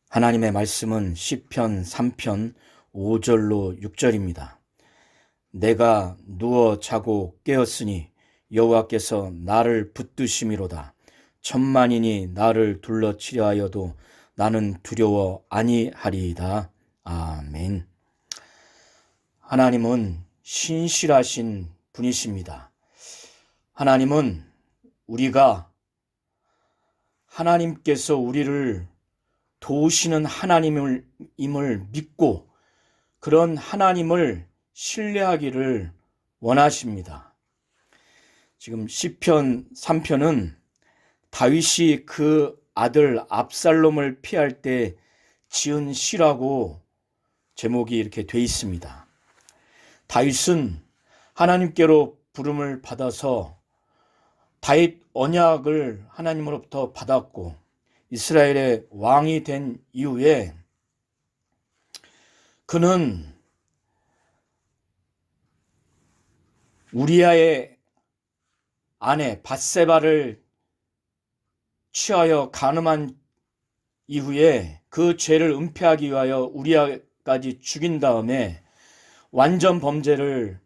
하나님의 말씀은 시편 3편 5절로 6절입니다. 내가 누워 자고 깨었으니 여호와께서 나를 붙드심이로다. 천만인이 나를 둘러치려 하여도 나는 두려워 아니하리이다. 아멘. 하나님은 신실하신 분이십니다. 하나님은 우리가 하나님께서 우리를 도우시는 하나님임을 믿고 그런 하나님을 신뢰하기를 원하십니다. 지금 시편 3편은 다윗이 그 아들 압살롬을 피할 때 지은 시라고 제목이 이렇게 돼 있습니다. 다윗은 하나님께로 부름을 받아서 다윗 언약을 하나님으로부터 받았고 이스라엘의 왕이 된 이후에 그는 우리아의 아내 밧세바를 취하여 간음한 이후에 그 죄를 은폐하기 위하여 우리아까지 죽인 다음에 완전 범죄를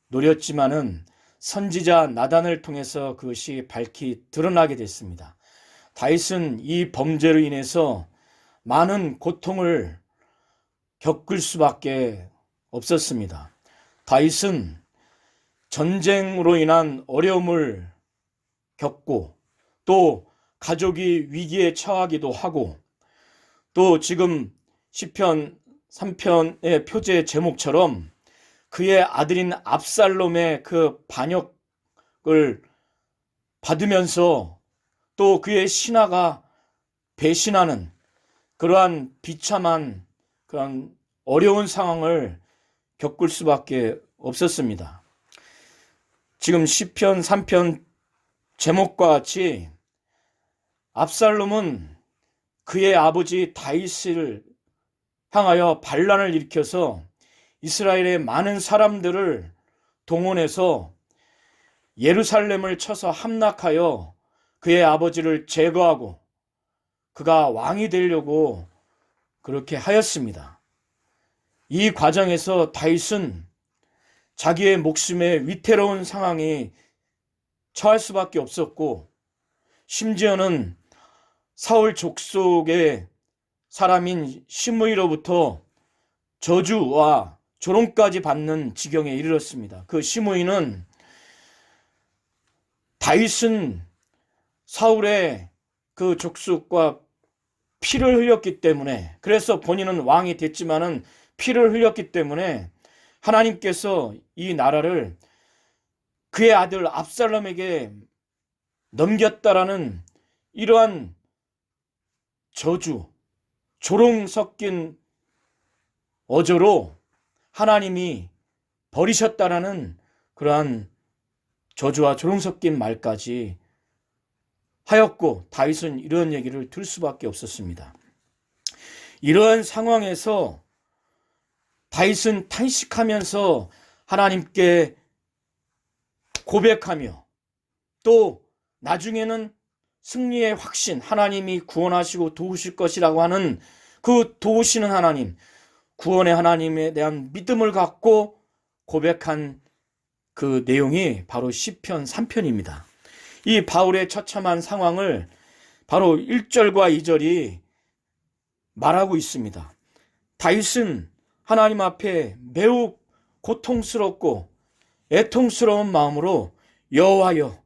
노렸지만은 선지자 나단을 통해서 그것이 밝히 드러나게 됐습니다. 다윗은 이 범죄로 인해서 많은 고통을 겪을 수밖에 없었습니다. 다윗은 전쟁으로 인한 어려움을 겪고 또 가족이 위기에 처하기도 하고 또 지금 시편 3편의 표제 제목처럼 그의 아들인 압살롬의 그 반역을 받으면서 또 그의 신하가 배신하는 그러한 비참한 그런 어려운 상황을 겪을 수밖에 없었습니다. 지금 시편 3편 제목과 같이 압살롬은 그의 아버지 다윗을 향하여 반란을 일으켜서 이스라엘의 많은 사람들을 동원해서 예루살렘을 쳐서 함락하여 그의 아버지를 제거하고 그가 왕이 되려고 그렇게 하였습니다. 이 과정에서 다윗은 자기의 목숨에 위태로운 상황이 처할 수밖에 없었고 심지어는 사울 족속의 사람인 시므이로부터 저주와 조롱까지 받는 지경에 이르렀습니다. 그 시므이는 다윗은 사울의 그 족속과 피를 흘렸기 때문에 그래서 본인은 왕이 됐지만은 피를 흘렸기 때문에 하나님께서 이 나라를 그의 아들 압살롬에게 넘겼다라는 이러한 저주, 조롱 섞인 어조로 하나님이 버리셨다라는 그러한 저주와 조롱 섞인 말까지 하였고 다윗은 이런 얘기를 들을 수밖에 없었습니다. 이러한 상황에서 다윗은 탄식하면서 하나님께 고백하며 또 나중에는 승리의 확신, 하나님이 구원하시고 도우실 것이라고 하는 그 도우시는 하나님, 구원의 하나님에 대한 믿음을 갖고 고백한 그 내용이 바로 시편 3편입니다. 이 바울의 처참한 상황을 바로 1절과 2절이 말하고 있습니다. 다윗은 하나님 앞에 매우 고통스럽고 애통스러운 마음으로 여호와여,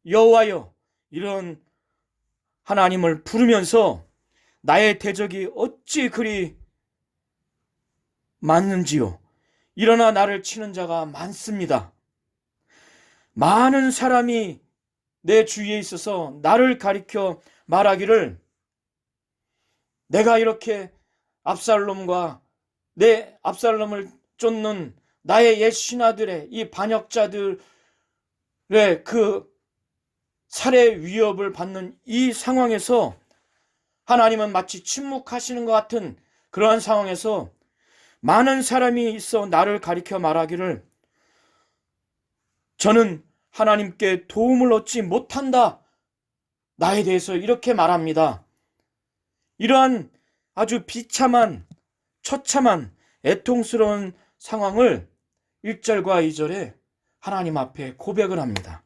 여호와여 이런 하나님을 부르면서 나의 대적이 어찌 그리 많은지요. 일어나 나를 치는 자가 많습니다. 많은 사람이 내 주위에 있어서 나를 가리켜 말하기를 내가 이렇게 압살롬과 내 압살롬을 쫓는 나의 옛 신하들의 이 반역자들의 그 살해 위협을 받는 이 상황에서 하나님은 마치 침묵하시는 것 같은 그러한 상황에서 많은 사람이 있어 나를 가리켜 말하기를 저는 하나님께 도움을 얻지 못한다. 나에 대해서 이렇게 말합니다. 이러한 아주 비참한 처참한 애통스러운 상황을 1절과 2절에 하나님 앞에 고백을 합니다.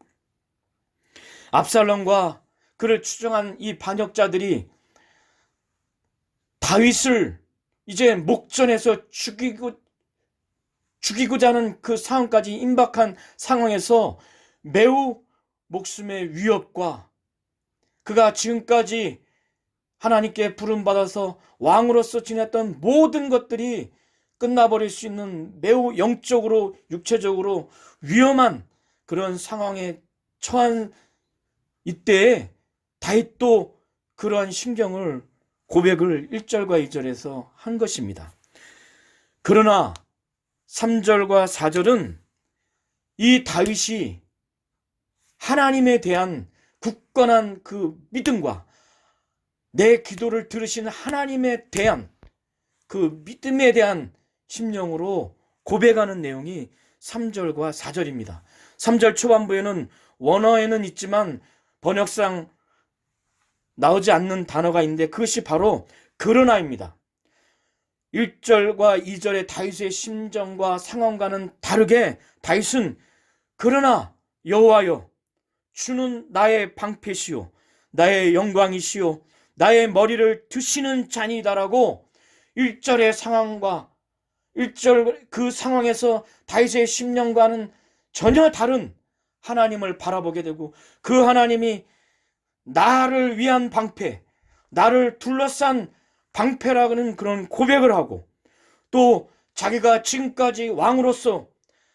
압살롬과 그를 추종한 이 반역자들이 다윗을 이제 목전에서 죽이고자 하는 그 상황까지 임박한 상황에서 매우 목숨의 위협과 그가 지금까지 하나님께 부름받아서 왕으로서 지냈던 모든 것들이 끝나버릴 수 있는 매우 영적으로 육체적으로 위험한 그런 상황에 처한 이때에 다윗도 그러한 심경을 고백을 1절과 2절에서 한 것입니다. 그러나 3절과 4절은 이 다윗이 하나님에 대한 굳건한 그 믿음과 내 기도를 들으신 하나님에 대한 그 믿음에 대한 심령으로 고백하는 내용이 3절과 4절입니다. 3절 초반부에는 원어에는 있지만 번역상 나오지 않는 단어가 있는데 그것이 바로 그러나입니다. 1절과 2절의 다윗의 심정과 상황과는 다르게 다윗은 그러나 여호와여 주는 나의 방패시오 나의 영광이시오 나의 머리를 드시는 자니다라고 1절의 상황과 1절 그 상황에서 다윗의 심령과는 전혀 다른 하나님을 바라보게 되고 그 하나님이 나를 위한 방패, 나를 둘러싼 방패라는 그런 고백을 하고 또 자기가 지금까지 왕으로서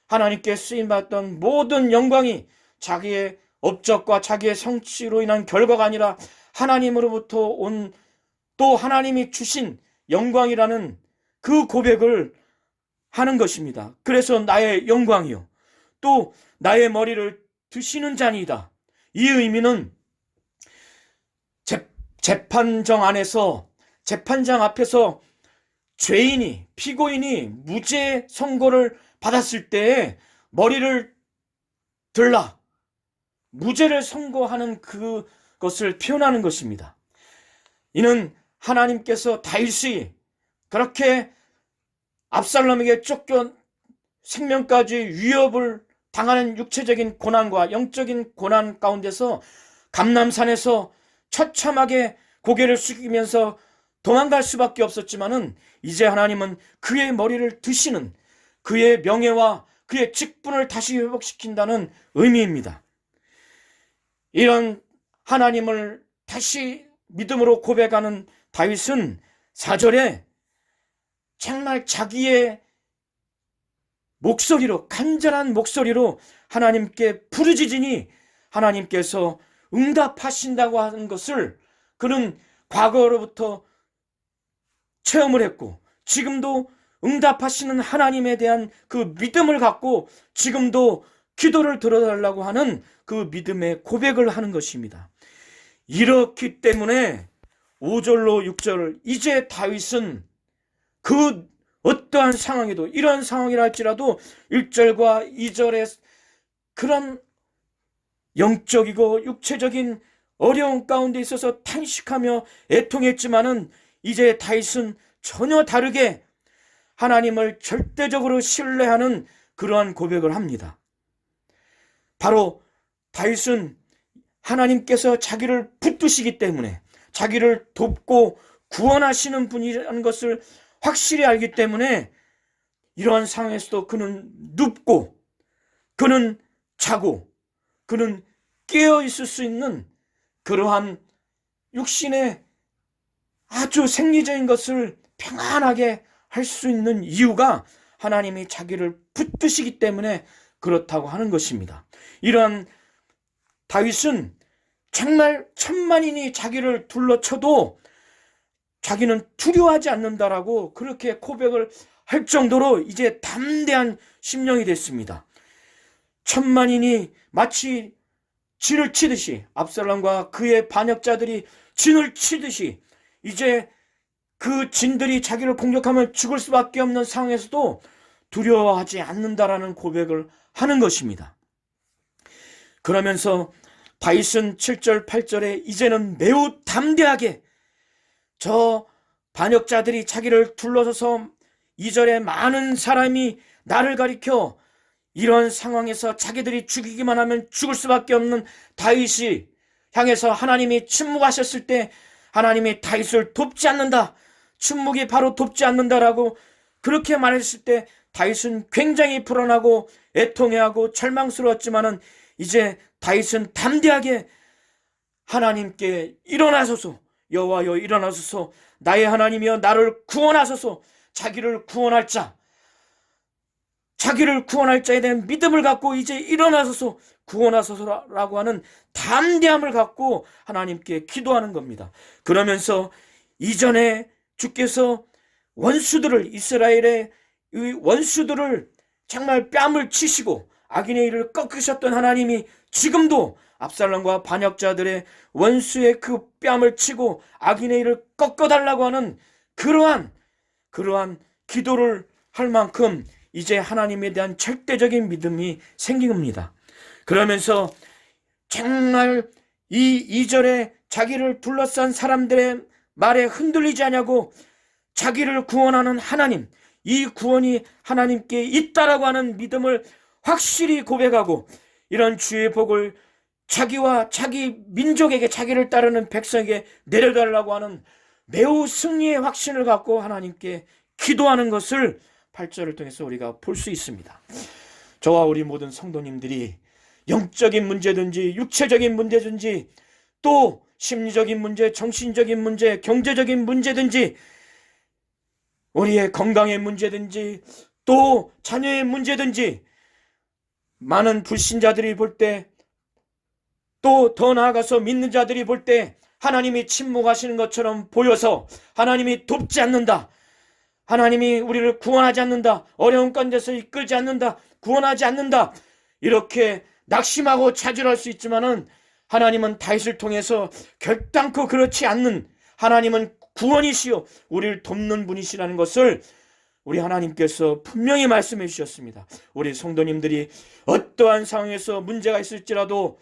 하나님께 쓰임받던 모든 영광이 자기의 업적과 자기의 성취로 인한 결과가 아니라 하나님으로부터 온 또 하나님이 주신 영광이라는 그 고백을 하는 것입니다. 그래서 나의 영광이요 또 나의 머리를 드시는 자니이다. 이 의미는 재판정 앞에서 죄인이 피고인이 무죄 선고를 받았을 때에 머리를 들라 무죄를 선고하는 그것을 표현하는 것입니다. 이는 하나님께서 다윗이 그렇게 압살롬에게 쫓겨 생명까지 위협을 당하는 육체적인 고난과 영적인 고난 가운데서 감람산에서 처참하게 고개를 숙이면서 도망갈 수밖에 없었지만은 이제 하나님은 그의 머리를 드시는 그의 명예와 그의 직분을 다시 회복시킨다는 의미입니다. 이런 하나님을 다시 믿음으로 고백하는 다윗은 4절에 정말 자기의 목소리로 간절한 목소리로 하나님께 부르짖으니 하나님께서 응답하신다고 하는 것을 그는 과거로부터 체험을 했고 지금도 응답하시는 하나님에 대한 그 믿음을 갖고 지금도 기도를 들어달라고 하는 그 믿음의 고백을 하는 것입니다. 이렇기 때문에 5절로 6절 이제 다윗은 그 어떠한 상황에도 이러한 상황이라 할지라도 1절과 2절의 그런 영적이고 육체적인 어려움 가운데 있어서 탄식하며 애통했지만은 이제 다윗은 전혀 다르게 하나님을 절대적으로 신뢰하는 그러한 고백을 합니다. 바로 다윗은 하나님께서 자기를 붙드시기 때문에 자기를 돕고 구원하시는 분이라는 것을 확실히 알기 때문에 이러한 상황에서도 그는 눕고 그는 자고 그는 깨어 있을 수 있는 그러한 육신의 아주 생리적인 것을 평안하게 할 수 있는 이유가 하나님이 자기를 붙드시기 때문에 그렇다고 하는 것입니다. 이러한 다윗은 정말 천만인이 자기를 둘러쳐도 자기는 두려워하지 않는다라고 그렇게 고백을 할 정도로 이제 담대한 심령이 됐습니다. 천만인이 마치 진을 치듯이 압살롬과 그의 반역자들이 진을 치듯이 이제 그 진들이 자기를 공격하면 죽을 수밖에 없는 상황에서도 두려워하지 않는다라는 고백을 하는 것입니다. 그러면서 다윗은 7절 8절에 이제는 매우 담대하게 저 반역자들이 자기를 둘러서서 2절에 많은 사람이 나를 가리켜 이런 상황에서 자기들이 죽이기만 하면 죽을 수밖에 없는 다윗이 향해서 하나님이 침묵하셨을 때 하나님이 다윗을 돕지 않는다. 침묵이 바로 돕지 않는다라고 그렇게 말했을 때 다윗은 굉장히 불안하고 애통해하고 절망스러웠지만은 이제 다윗은 담대하게 하나님께 일어나소서, 여호와여 일어나소서, 나의 하나님이여 나를 구원하소서, 자기를 구원할 자에 대한 믿음을 갖고 이제 일어나소서, 구원하소서라고 하는 담대함을 갖고 하나님께 기도하는 겁니다. 그러면서 이전에 주께서 이스라엘의 원수들을 정말 뺨을 치시고 악인의 일을 꺾으셨던 하나님이 지금도 압살롬과 반역자들의 원수의 그 뺨을 치고 악인의 일을 꺾어달라고 하는 그러한 기도를 할 만큼 이제 하나님에 대한 절대적인 믿음이 생긴 겁니다. 그러면서 정말 이 2절에 자기를 둘러싼 사람들의 말에 흔들리지 않냐고 자기를 구원하는 하나님, 이 구원이 하나님께 있다라고 하는 믿음을 확실히 고백하고 이런 주의 복을 자기와 자기 민족에게, 자기를 따르는 백성에게 내려달라고 하는 매우 승리의 확신을 갖고 하나님께 기도하는 것을 8절을 통해서 우리가 볼 수 있습니다. 저와 우리 모든 성도님들이 영적인 문제든지 육체적인 문제든지 또 심리적인 문제, 정신적인 문제, 경제적인 문제든지 우리의 건강의 문제든지 또 자녀의 문제든지 많은 불신자들이 볼 때 또 더 나아가서 믿는 자들이 볼 때 하나님이 침묵하시는 것처럼 보여서 하나님이 돕지 않는다, 하나님이 우리를 구원하지 않는다, 어려운 가운데서 이끌지 않는다, 구원하지 않는다, 이렇게 낙심하고 좌절할 수 있지만은 하나님은 다윗을 통해서 결단코 그렇지 않는, 하나님은 구원이시요 우리를 돕는 분이시라는 것을 우리 하나님께서 분명히 말씀해 주셨습니다. 우리 성도님들이 어떠한 상황에서 문제가 있을지라도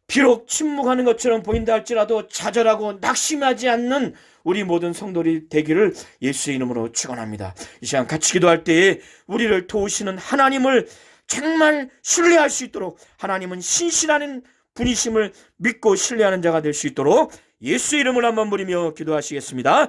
비록 침묵하는 것처럼 보인다 할지라도 좌절하고 낙심하지 않는 우리 모든 성도들이 되기를 예수의 이름으로 축원합니다. 이 시간 같이 기도할 때에 우리를 도우시는 하나님을 정말 신뢰할 수 있도록, 하나님은 신실한 분이심을 믿고 신뢰하는 자가 될 수 있도록 예수 이름을 한번 부르며 기도하시겠습니다.